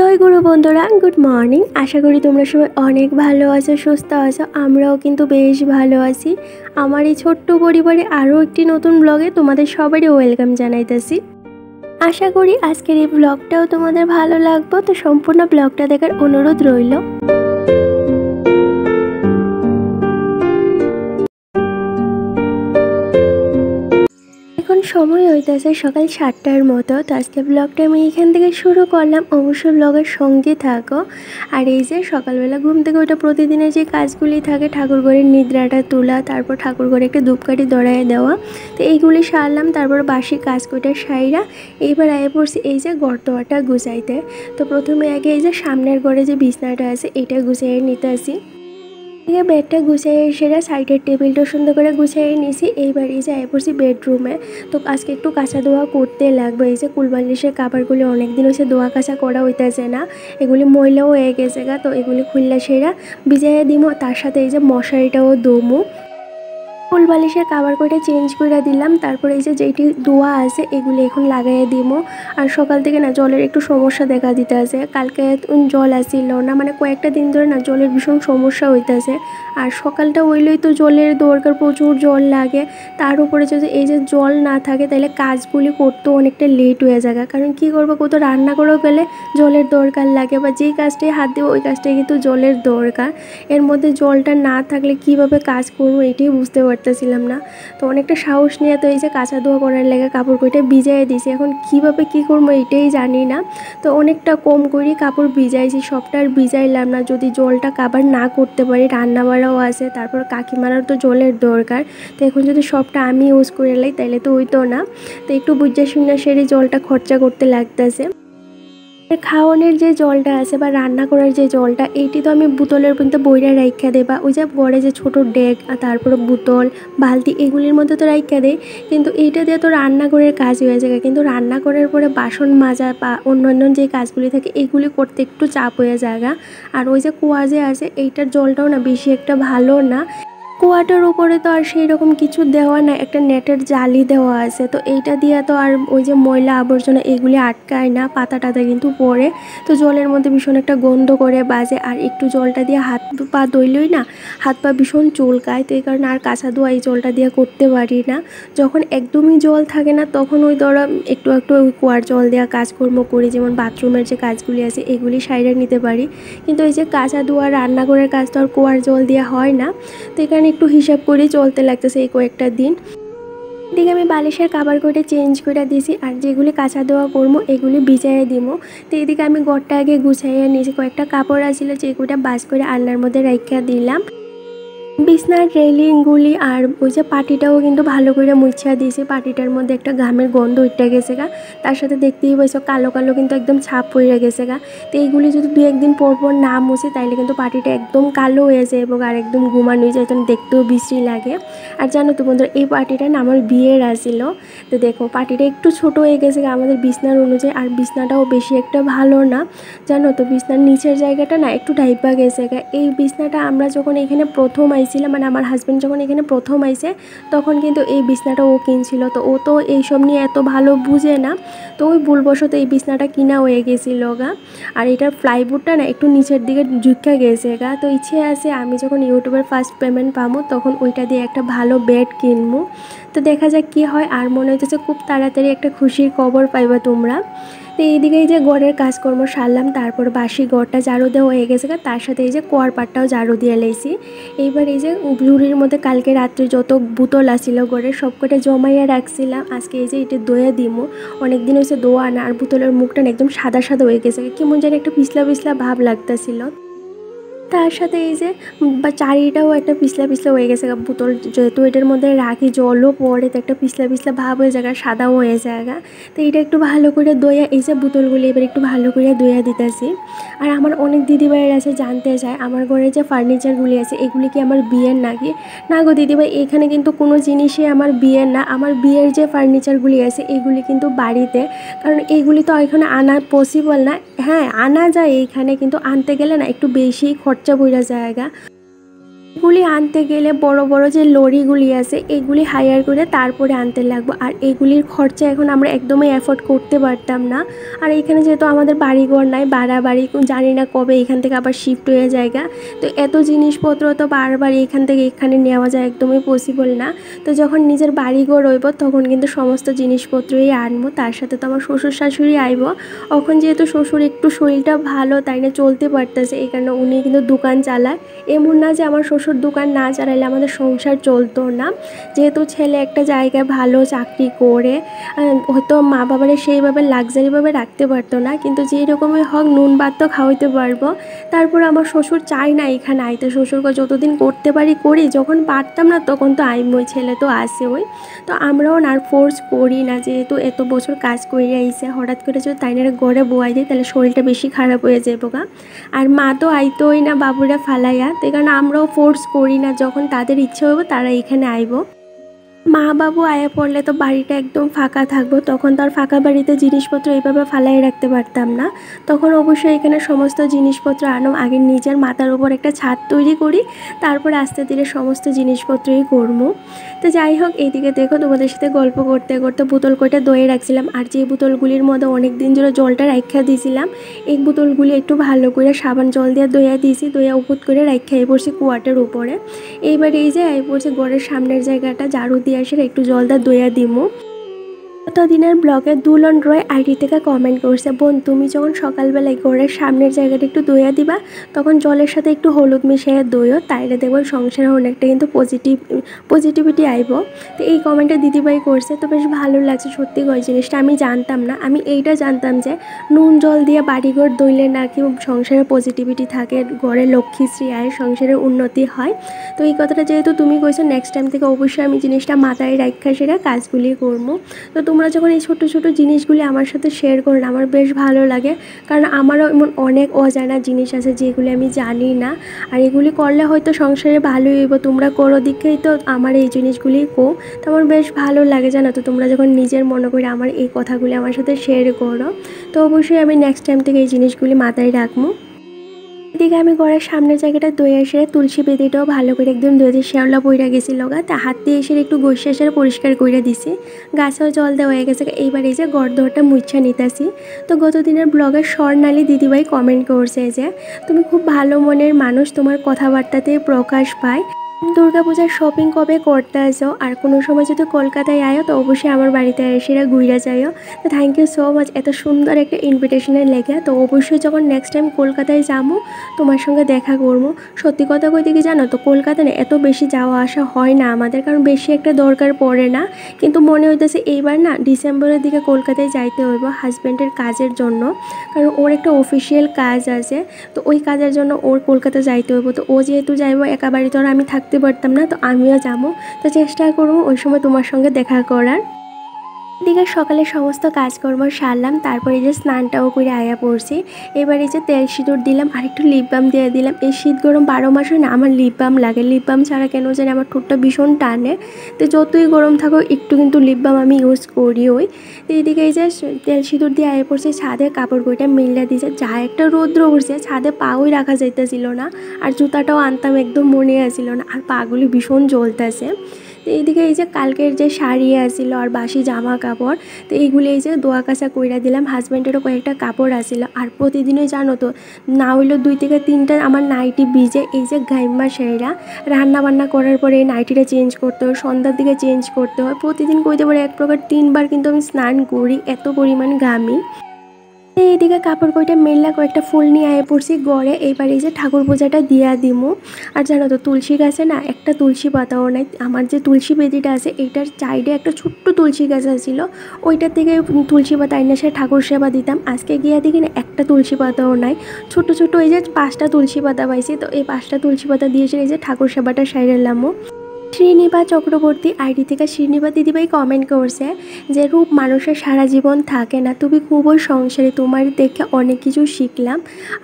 জয় গুরু বন্ধুরা, good morning. আশা করি তোমরা সবাই অনেক ভালো আছো, সুস্থ আছো। আমরাও কিন্তু বেশ ভালো আছি। আমার এই ছোট্ট পরিবারে আরও একটি নতুন ব্লগে তোমাদের সবারই ওয়েলকাম জানাইতেছি। আশা করি আজকের এই ব্লগটাও তোমাদের ভালো লাগবে, তো সম্পূর্ণ ব্লগটা দেখার অনুরোধ রইল। এখন সময় হইতেছে সকাল 7টার মতো। তো আজকে ব্লগটা আমি এখান থেকে শুরু করলাম। অবশ্যই ব্লগের সঙ্গে থাকো। আর এই যে সকালবেলা ঘুম থেকে ওইটা প্রতিদিনের যে কাজগুলি থাকে, ঠাকুর ঘরের নিদ্রাটা তোলা, তারপর ঠাকুর ঘরে একটা ধূপকাঠি ধরায় দেওয়া, তো এইগুলি সারলাম। তারপর বাসি কাজ কইটা সাইরা এইবার আয়ে পড়ছি এই যে গর্তটা গুছাইতে। তো প্রথমে আগে এই যে সামনের ঘরে যে বিছনাটা আছে এটা গুছিয়ে নিতে আসি। বেডটা গুছিয়ে সেরা সাইডের টেবিলটা সুন্দর করে গুছিয়ে নিয়েছি। এইবার এই যে আয় পড়ছি বেডরুমে। তো আজকে একটু কাঁচা ধোয়া করতে লাগবে। এই যে কুলবালিশের কাপড়গুলি অনেকদিন হয়েছে ধোয়া কাঁচা করা হইতেছে না, এগুলি ময়লাও হয়ে গেছে গা। তো এগুলি খুললা সেরা ভিজাইয়া দিমো, তার সাথে এই যে মশারিটাও দমু। ফুল বালিশের কাভার কইটা চেঞ্জ করে দিলাম। তারপরে এই যে যেটি ধোয়া আছে এগুলি এখন লাগাইয়ে দিব। আর সকাল থেকে না জলের একটু সমস্যা দেখা দিতে আছে। কালকে জল আসছিল না, মানে কয়েকটা দিন ধরে না জলের ভীষণ সমস্যা হইতেছে। আর সকালটা হইলেই তো জলের দরকার, প্রচুর জল লাগে। তার উপরে যদি এই যে জল না থাকে তাহলে কাজগুলি করতেও অনেকটা লেট হয়ে যায়। কারণ কি করবো, কোথাও রান্না করেও গেলে জলের দরকার লাগে, বা যেই কাজটাই হাত দেবো ওই কাজটাই কিন্তু জলের দরকার। এর মধ্যে জলটা না থাকলে কিভাবে কাজ করবো এটাই বুঝতে পারতেছিলাম না। তো অনেকটা সাহস নিয়ে তো এই যে কাঁচা ধোয়া করার লেগে কাপড় কইটা ভিজাই দিয়েছি। এখন কিভাবে কি করবো এটাই জানি না। তো অনেকটা কম করেই কাপড় ভিজাইছি, সবটা আর ভিজাইলাম না। যদি জলটা কাভার না করতে পারি, রান্না বাড়াও আছে, তারপর কাকিমারাও তো জলের দরকার। তো এখন যদি সবটা আমি ইউজ করে লাই তাহলে তো হইতো না। তো একটু বুঝা শুনে সেরে জলটা খরচা করতে লাগতেছে। খাওয়ানোর যে জলটা আছে বা রান্না করার যে জলটা, এইটি তো আমি বোতলের মধ্যে বইরা রাইখা দেই, বা ওই যে ঘরে যে ছোটো ডেক তারপরে বোতল বালতি এগুলির মধ্যে তো রাইখা দেয়। কিন্তু এইটা দিয়ে তো রান্নাঘরের কাজ হয়ে যায়। কিন্তু রান্না করার পরে বাসন মাজা বা অন্যান্য যে কাজগুলি থাকে এগুলি করতে একটু চাপ হয়ে যায়। আর ওই যে কুয়া যে আছে এইটার জলটাও না বেশি একটা ভালো না। কুয়াটার উপরে তো আর সেই রকম কিছু দেওয়া না, একটা নেটের জালি দেওয়া আছে। তো এইটা দিয়ে তো আর ওই যে ময়লা আবর্জনা এগুলি আটকায় না, পাতা টাতা কিন্তু পড়ে। তো জলের মধ্যে ভীষণ একটা গন্ধ করে বাজে। আর একটু জলটা দিয়ে হাত পা ধুইলেই না হাত পা ভীষণ চুলকায়। তো এই কারণে আর কাঁচা ধোয়া এই জলটা দিয়ে করতে পারি না। যখন একদমই জল থাকে না তখন ওই ধরো একটু একটু ওই কুয়ার জল দেওয়া কাজকর্ম করি, যেমন বাথরুমের যে কাজগুলি আছে এগুলি সাইডে নিতে পারি। কিন্তু এই যে কাঁচা ধোয়া রান্নাঘরের কাজ তো আর কুয়ার জল দেওয়া হয় না। তো এখানে একটু হিসাব করে চলতে লাগতেছে এই কয়েকটা দিন। এদিকে আমি বালিশের কাভার করে চেঞ্জ করে দিয়েছি, আর যেগুলি কাঁচা ধোয়া করবো এগুলি ভিজাইয়ে দিব। তো এদিকে আমি ঘরটা আগে গুছাইয়ে নিয়েছি, কয়েকটা কাপড় আছিল যেগুলো বাস করে আলনার মধ্যে রাইখা দিলাম। বিছনার রেলিংগুলি আর ওই যে পাটিটাও কিন্তু ভালো করে মুছা দিয়েছি। পাটিটার মধ্যে একটা ঘামের গন্ধ উঠে গেছে তার সাথে দেখতেই পাইছো কালো কালো কিন্তু একদম ছাপ পড়ে গেছে তো এইগুলি যদি 2-1 দিন পর পর না মুছি তাইলে কিন্তু পাটিটা একদম কালো হয়ে যায় এবং আর একদম ঘুমানো হয়ে যায়, তখন দেখতেও বিশ্রী লাগে। আর জানো তো বন্ধুরা, এই পাটিটা না আমার বিয়ের আসছিল। তো দেখো পাটিটা একটু ছোট হয়ে গেছে আমাদের বিছনার অনুযায়ী, আর বিছনাটাও বেশি একটা ভালো না। জানো তো বিছনার নিচের জায়গাটা না একটু ঢাইপা গেছে এই বিছনাটা আমরা যখন এখানে প্রথম আইছিলাম, মানে আমার হাজব্যান্ড যখন এখানে প্রথম আইছে তখন কিন্তু এই বিছনাটা ও কিনছিল। তো ও তো এইসব নিয়ে এত ভালো বুঝে না, তো ওই ভুলবশত এই বিছনাটা কিনা হয়ে গেছিল আর এটার প্লাইউডটা না একটু নিচের দিকে ঝুঁকা গেছে তো ইচ্ছে আছে আমি যখন ইউটিউবের ফার্স্ট পেমেন্ট পাবো তখন ওইটা দিয়ে একটা ভালো বেড কিনবো। তো দেখা যাক কি হয়। আর মনে হচ্ছে খুব তাড়াতাড়ি একটা খুশির খবর পাইবা তোমরা। তো এইদিকে এই যে ঘরের কাজকর্ম সারলাম, তারপর বাসি ঘরটা ঝাড়ু দেওয়া হয়ে গেছে তার সাথে এই যে কুয়ার পাটটাও ঝাড়ু দিয়ে লাইছি। এইবার এই যে ঝুড়ির মধ্যে কালকে রাত্রে যত বোতল আসছিল ঘরের সবকটা জমাইয়া রাখছিলাম। আজকে এই যে এটা দইয়া দিমো, অনেকদিন হয়েছে দোয়া না। আর বোতলের মুখটা একদম সাদা সাদা হয়ে গেছে, কেমন যেন একটা পিছলা পিছলা ভাব লাগতেছিল। তার সাথে এই যে বা চারিটাও একটা পিছলা পিছলা হয়ে গেছে বোতল যেহেতু এটার মধ্যে রাখি জলও পড়ে, তো একটা পিছলা পিছলা ভাব হয়ে যায়, সাদাও হয়ে যায় তো এইটা একটু ভালো করে দইয়া এই যে বোতলগুলি এবার একটু ভালো করে দইয়া দিতেছি। আর আমার অনেক দিদিভাইয়ের আছে জানতে চায় আমার ঘরে যে ফার্নিচারগুলি আছে এগুলি কি আমার বিয়ের নাকি। না গো দিদিভাই, এখানে কিন্তু কোনো জিনিসই আমার বিয়ের না। আমার বিয়ের যে ফার্নিচারগুলি আছে এগুলি কিন্তু বাড়িতে, কারণ এইগুলি তো এখানে আনা পসিবল না। হ্যাঁ আনা যায় এইখানে, কিন্তু আনতে গেলে না একটু বেশি খরচা বইরা জায়গা। এগুলি আনতে গেলে বড় বড় যে লরিগুলি আছে এগুলি হায়ার করে তারপরে আনতে লাগবো, আর এগুলির খরচা এখন আমরা একদমই অ্যাফোর্ড করতে পারতাম না। আর এখানে যেহেতু আমাদের বাড়িঘর নাই, বাড়ি জানি না কবে এখান থেকে আবার শিফট হয়ে জায়গা, তো এত জিনিসপত্র তো বারবার এখান থেকে এখানে নেওয়া যায় একদমই পসিবল না। তো যখন নিজের বাড়িঘর হইব তখন কিন্তু সমস্ত জিনিসপত্রই আনবো, তার সাথে তো আমার শ্বশুর শাশুড়ি আইব। এখন যেহেতু শ্বশুর একটু শরীরটা ভালো তাই না চলতে পারতেছে, এই কারণে উনি কিন্তু দোকান চালায়। এমন না যে আমার শ্বশুর দোকান না চালালে আমাদের সংসার চলতো না, যেহেতু ছেলে একটা জায়গায় ভালো চাকরি করে হয়তো মা বাবারে সেইভাবে লাক্সারিভাবে রাখতে পারতো না, কিন্তু যেই রকমই হোক নুন ভাত তো খাওয়াইতে পারবো। তারপর আমার শ্বশুর চাই না এখানে আইতে, শ্বশুরকে যতদিন করতে পারি করি, যখন পারতাম না তখন তো আইমই, ছেলে তো আসে ওই। তো আমরাও না ফোর্স করি না, যেহেতু এত বছর কাজ করে আইসে, হঠাৎ করে যদি তাই না ঘরে বয়াই দিই তাহলে শরীরটা বেশি খারাপ হয়ে যাবো গা। আর মা তো আইতোই না বাবুরা ফালাইয়া, তো কারণে আমরাও ফোর্স করি না, যখন তাদের ইচ্ছে হবে তারা এখানে আইব। মা বাবু আয়া পড়লে তো বাড়িটা একদম ফাঁকা থাকবো, তখন তো আর ফাঁকা বাড়িতে জিনিসপত্র এইভাবে ফালাই রাখতে পারতাম না। তখন অবশ্যই এখানে সমস্ত জিনিসপত্র আনো, আগে নিজের মাথার উপর একটা ছাদ তৈরি করি, তারপরে আস্তে ধীরে সমস্ত জিনিসপত্রই করবো। তো যাই হোক, এইদিকে দেখো তোমাদের সাথে গল্প করতে করতে বোতল কয়টা দয়ে রাখছিলাম, আর যে বোতলগুলির মধ্যে অনেক দিন ধরে জলটা রাখা দিয়েছিলাম এই বোতলগুলি একটু ভালো করে সাবান জল দিয়ে দইয়া দিয়েছি, দইয়া উপুত করে রাখা পড়ছি কুয়াটার উপরে। এইবার এই যে পড়ছে ঘরের সামনের জায়গাটা ঝাড়ু দিয়ে আসে একটু জল দা দইয়া দিমু। গতদিনের ব্লগে দুলন রয় আইডি থেকে কমেন্ট করছে, বোন তুমি যখন সকালবেলায় ঘরের সামনের জায়গাটা একটু দইয়া দিবা তখন জলের সাথে একটু হলুদ মিশিয়ে দইও, তাইলে দেখবো সংসারে অনেকটা কিন্তু পজিটিভিটি আইব। তো এই কমেন্টটা দিদিভাই করছে, তো বেশ ভালো লাগছে। সত্যি ওই জিনিসটা আমি জানতাম না, আমি এইটা জানতাম যে নুন জল দিয়ে বাড়িঘর দইলে নাকি সংসারে পজিটিভিটি থাকে, ঘরে লক্ষ্মীশ্রী আয়, সংসারের উন্নতি হয়। তো এই কথাটা যেহেতু তুমি কইছো, নেক্সট টাইম থেকে অবশ্যই আমি জিনিসটা মাথায় রাখা সেটা কাজগুলি করবো। তো তোমরা যখন এই ছোটো ছোটো জিনিসগুলি আমার সাথে শেয়ার করো আমার বেশ ভালো লাগে, কারণ আমারও এমন অনেক অজানা জিনিস আছে যেগুলি আমি জানি না, আর এগুলি করলে হয়তো সংসারে ভালোই হইব। তোমরা করো দিকেই তো আমার এই জিনিসগুলি তো আমার বেশ ভালো লাগে, জানো তো তোমরা যখন নিজের মনে করে আমার এই কথাগুলি আমার সাথে শেয়ার করো, তো অবশ্যই আমি নেক্সট টাইম থেকে এই জিনিসগুলি মাথায় রাখবো। এদিকে আমি ঘরের সামনের জায়গাটা ধুয়ে এসে তুলসী বেদিটাও ভালো করে একদম ধুয়ে শ্যাওলা বইরা গেছিল গা, তা হাত দিয়ে এসে একটু ঘষে এসে পরিষ্কার করে দিছি, গাছেও জল দেওয়া হয়ে গেছে। এইবার এই যে গড়দরটা মুছা নিতেছি। তো গতদিনের ব্লগের স্বর্ণালী দিদিভাই কমেন্ট করছে যে তুমি খুব ভালো মনের মানুষ, তোমার কথাবার্তাতে প্রকাশ পায়। দুর্গাপূজার শপিং কবে করতে আসো, আর কোনো সময় যদি কলকাতায় আয়ো তো অবশ্যই আমার বাড়িতে এসে ঘুরে যাইও। তো থ্যাংক ইউ সো মাচ এত সুন্দর একটা ইনভিটেশনের লেগে। তো অবশ্যই যখন নেক্সট টাইম কলকাতায় যাবো তোমার সঙ্গে দেখা করবো। সত্যি কথা কইতে কি জানো তো, কলকাতা না এত বেশি যাওয়া আসা হয় না আমাদের, কারণ বেশি একটা দরকার পড়ে না। কিন্তু মনে হইতেছে এইবার না ডিসেম্বরের দিকে কলকাতায় যাইতে হইব হাজব্যান্ডের কাজের জন্য, কারণ ওর একটা অফিসিয়াল কাজ আছে, তো ওই কাজের জন্য ওর কলকাতা যাইতে হইব। তো ও যেহেতু যাইব একা বাড়িতে আর আমি থাকতে পারতাম না, তো আমিও যাবো। তো চেষ্টা করবো ওই সময় তোমার সঙ্গে দেখা করার। এদিকে সকালে সমস্ত কাজকর্ম সারলাম, তারপরে এই যে স্নানটাও করে আয়া পড়ছি। এবার এই যে তেল সিঁদুর দিলাম আর একটু লিপ বাম দিয়ে দিলাম। এই শীত গরম 12 মাসে না আমার লিপ বাম লাগে, লিপ বাম ছাড়া কেন জানি আমার ঠোঁটটা ভীষণ টানে। তো যতই গরম থাকো একটু কিন্তু লিপ বাম আমি ইউজ করি ওই। তো এদিকে এই যে তেল সিঁদুর দিয়ে আয়া পড়ছি, ছাদে কাপড় বইটা মিল্লা দিয়েছে, যা একটা রৌদ্র উঠছে ছাদে পাওই রাখা যাইতেছিল না, আর জুতাটাও আনতাম একদম মনে আসছিল না, আর পাগুলি ভীষণ জ্বলতেছে। তো এইদিকে এই যে কালকের যে শাড়ি আসিল আর বাসি জামা কাপড়, তো এইগুলি এই যে দোয়া কাচা কইরা দিলাম। হাজব্যান্ডেরও কয়েকটা কাপড় আসিল, আর প্রতিদিনই জানো তো না হইলো 2 থেকে 3টা আমার নাইটি ভিজে। এই যে গাইম্মা শাড়িরা রান্না বান্না করার পরে এই নাইটিটা চেঞ্জ করতে হয়, সন্ধ্যার দিকে চেঞ্জ করতে হয়, প্রতিদিন কইতে পারে এক প্রকার 3বার কিন্তু আমি স্নান করি, এত পরিমাণ ঘামি। এইদিকে কাপড় কয়টা মেললা কয়েকটা ফুল নিয়ে আয়ে পড়ছি গড়ে। এইবার এই যে ঠাকুর পূজাটা দিয়া দিমু। আর জানো তো তুলসী গাছে না একটা তুলসী পাতাও নাই, আমার যে তুলসী বেদিটা আছে এইটার সাইডে একটা ছোট্ট তুলসী গাছ আছিল, ওইটার থেকে তুলসী পাতা এনে সে ঠাকুর সেবা দিতাম। আজকে গিয়া দেখি না একটা তুলসী পাতাও নাই, ছোট এই যে 5টা তুলসী পাতা পাইছি, তো এই 5টা তুলসী পাতা দিয়েছে এই যে ঠাকুর সেবাটা সাইরেলামও। শ্রীনিভা চক্রবর্তী আইডি থেকে শ্রীনিভা দিদিভাই কমেন্ট করছে যে রূপ মানুষের সারা জীবন থাকে না, তুমি খুবই সংসারী, তোমার দেখে অনেক কিছু শিখলাম।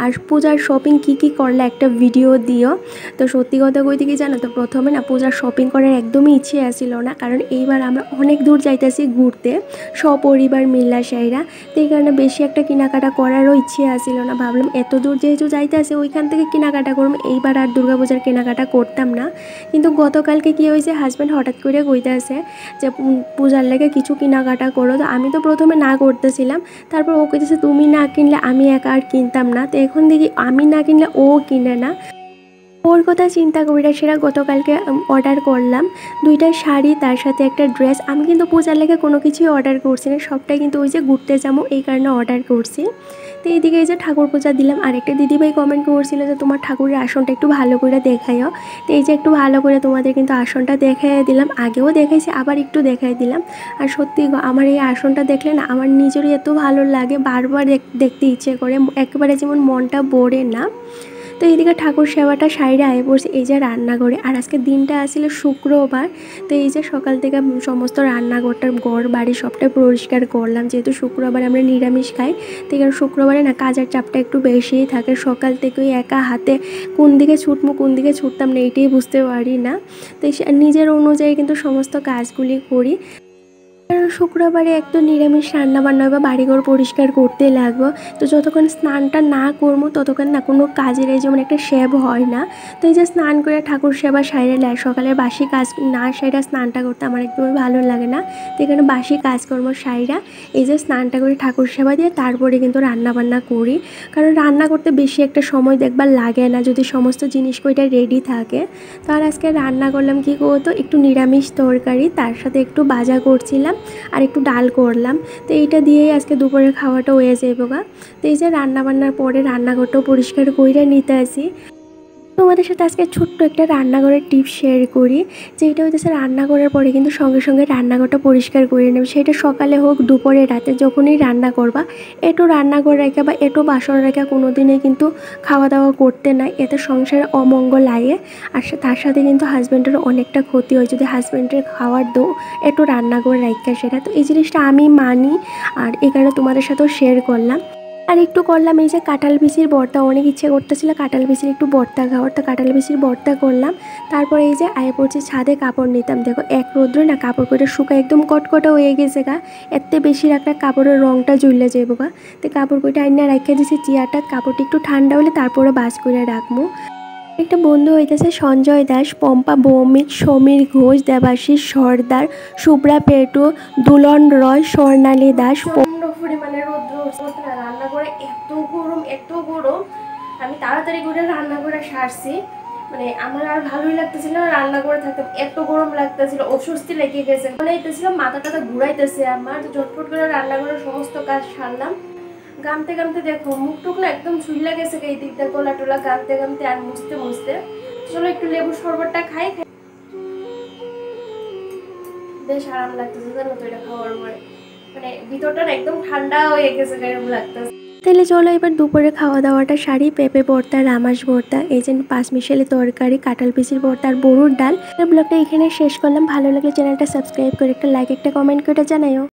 আর পূজার শপিং কি করলে একটা ভিডিও দিও। তো সত্যি কথা কইতে কি জানো তো, প্রথমে না পূজার শপিং করার একদমই ইচ্ছে আসছিল না, কারণ এইবার আমরা অনেক দূর যাইতেছি ঘুরতে সপরিবার মিল্লা সাইরা। তো এই কারণে বেশি একটা কেনাকাটা করারও ইচ্ছে আসছিল না। ভাবলাম এত দূর যেহেতু যাইতেছে ওইখান থেকে কেনাকাটা করলাম, এইবার আর দুর্গাপূজার কেনাকাটা করতাম না। কিন্তু গতকালকে কী হয়েছে, হাজব্যান্ড হঠাৎ করে কইতেছে যে পূজার লেগে কিছু কেনাকাটা করো। তো আমি তো প্রথমে না করতেছিলাম, তারপর ও কইতেছে তুমি না কিনলে আমি একা আর কিনতাম না। তো এখন দেখি আমি না কিনলে ও কিনে না। ওর কথা চিন্তা করি সেটা গতকালকে অর্ডার করলাম 2টা শাড়ি, তার সাথে একটা ড্রেস। আমি কিন্তু পূজার লেগে কোনো কিছুই অর্ডার করছি না, সবটাই কিন্তু ওই যে ঘুরতে যাবো এই কারণে অর্ডার করছি। তো এইদিকে এই যে ঠাকুর পূজা দিলাম। আরেকটা দিদিভাই কমেন্ট করছিল যে তোমার ঠাকুরের আসনটা একটু ভালো করে দেখাইও। তো এই যে একটু ভালো করে তোমাদের কিন্তু আসনটা দেখাই দিলাম, আগেও দেখাইছি আবার একটু দেখাই দিলাম। আর সত্যি আমার এই আসনটা দেখলে না আমার নিজেরই এত ভালো লাগে, বারবার দেখতে ইচ্ছে করে, একেবারে যেমন মনটা ভরে না। তো এইদিকে ঠাকুর সেবাটা সাইডে আয়ে পড়ছে এই যে রান্নাঘরে। আর আজকে দিনটা আসলে শুক্রবার। তো এই যে সকাল থেকে সমস্ত রান্নাঘরটার ঘর বাড়ি সবটাই পরিষ্কার করলাম, যেহেতু শুক্রবার আমরা নিরামিষ খাই। তো এখানে শুক্রবারে না কাজের চাপটা একটু বেশিই থাকে, সকাল থেকে একা হাতে কোন দিকে ছুটমো কোন দিকে ছুটতাম না এইটাই বুঝতে পারি না। তো নিজের অনুযায়ী কিন্তু সমস্ত কাজগুলি করি, কারণ শুক্রবারে একটু নিরামিষ রান্নাবান্না বা বাড়িঘর পরিষ্কার করতে লাগবো। তো যতক্ষণ স্নানটা না করবো ততক্ষণ না কোনো কাজের এই যেমন একটা সেব হয় না। তো এই যে স্নান করে ঠাকুর সেবা সাইরে সকালের বাসি কাজ না সাইরা স্নানটা করতে আমার একদমই ভালো লাগে না। তো এখানে বাসি কাজকর্ম সাইরা এই যে স্নানটা করে ঠাকুর সেবা দিয়ে তারপরে কিন্তু রান্নাবান্না করি, কারণ রান্না করতে বেশি একটা সময় দেখবার লাগে না যদি সমস্ত জিনিস কইটা রেডি থাকে। তো আর আজকে রান্না করলাম কি করতো, একটু নিরামিষ তরকারি, তার সাথে একটু ভাজা করছিলাম আর একটু ডাল করলাম। তো এইটা দিয়েই আজকে দুপুরের খাওয়াটা হয়ে যাবে গা। তো এই যে রান্নাবান্নার পরে রান্নাঘরটাও পরিষ্কার করে নিতে আসি। তোমাদের সাথে আজকে ছোট্ট একটা রান্নাঘরের টিপস শেয়ার করি, যেটা হইতেছে রান্না করার পরে কিন্তু সঙ্গে সঙ্গে রান্নাঘরটা পরিষ্কার করে নেবে। সেটা সকালে হোক দুপুরে রাতে যখনই রান্না করবা এটো রান্নাঘর রেখে বা এটো বাসন রেখে কোনো দিনে কিন্তু খাওয়া দাওয়া করতে নাই, এতে সংসারে অমঙ্গল লাগে। আর তার সাথে কিন্তু হাজব্যান্ডেরও অনেকটা ক্ষতি হয় যদি হাজব্যান্ডের খাওয়ার দো এটো রান্নাঘর রাখা সেটা। তো এই জিনিসটা আমি মানি, আর এই কারণে তোমাদের সাথেও শেয়ার করলাম। আর একটু করলাম এই যে কাঁঠাল বিচির ভর্তা, অনেক ইচ্ছে করতেছিল কাঁঠাল বিচির একটু ভর্তা খাওয়ার। তো কাঁঠাল বিচির ভর্তা করলাম। তারপরে এই যে আয়ে পড়ছি ছাদে কাপড় নিতাম, দেখো এক রোদ্রে না কাপড় করে শুকায় একদম কটকটা হয়ে গেছে গা, এতে বেশি রাখলে কাপড়ের রঙটা জ্বলে যাবো গা। তো কাপড় কইটা আইনা রাখিয়ে দিয়েছি চেয়ারটা, কাপড়টা একটু ঠান্ডা হলে তারপরে বাস করে রাখবো। একটা বন্ধু হইতেছে সঞ্জয় দাস, পম্পা ভৌমিক, সমীর ঘোষ, দেবাশিস সর্দার, শুভ্রা পেটু, দুলন রয়, স্বর্ণালী দাস। পরিমাণে রৌদ্র রান্না করে এত গরম আমি তাড়াতাড়ি করে রান্না করে সারছি। মানে আমার আর ভালোই লাগতেছিল না রান্না করে থাকতে, এত গরম লাগতেছিল, অস্বস্তি লেগে গেছে, মনে হইতেছিল মাথা টাথা ঘুরাইতেছে আমার। ঝটফট করে রান্না করে সমস্ত কাজ সারলাম। গামতে গামতে দেখো মুখ টুক না একদম ছুইলা গেছে এই দিকটা, গলা টোলা গামতে গামতে আর মুছতে মুছতে। চলো একটু লেবু শরবতটা খাই, বেশ আরাম লাগতেছে জানো তো এটা খাওয়ার পরে, মানে ভিতরটা না একদম ঠান্ডা হয়ে গেছে এরকম লাগতেছে। তাহলে চলো এবার দুপুরে খাওয়া দাওয়াটা সারি। পেঁপে ভর্তা, রামাস ভর্তা, এই যে পাঁচমিশালি তরকারি, কাঁঠাল বিচির ভর্তা আর গরুর ডাল। ব্লগটা এখানে শেষ করলাম। ভালো লাগলে চ্যানেলটা সাবস্ক্রাইব করে একটা লাইক একটা কমেন্ট করে জানাইও।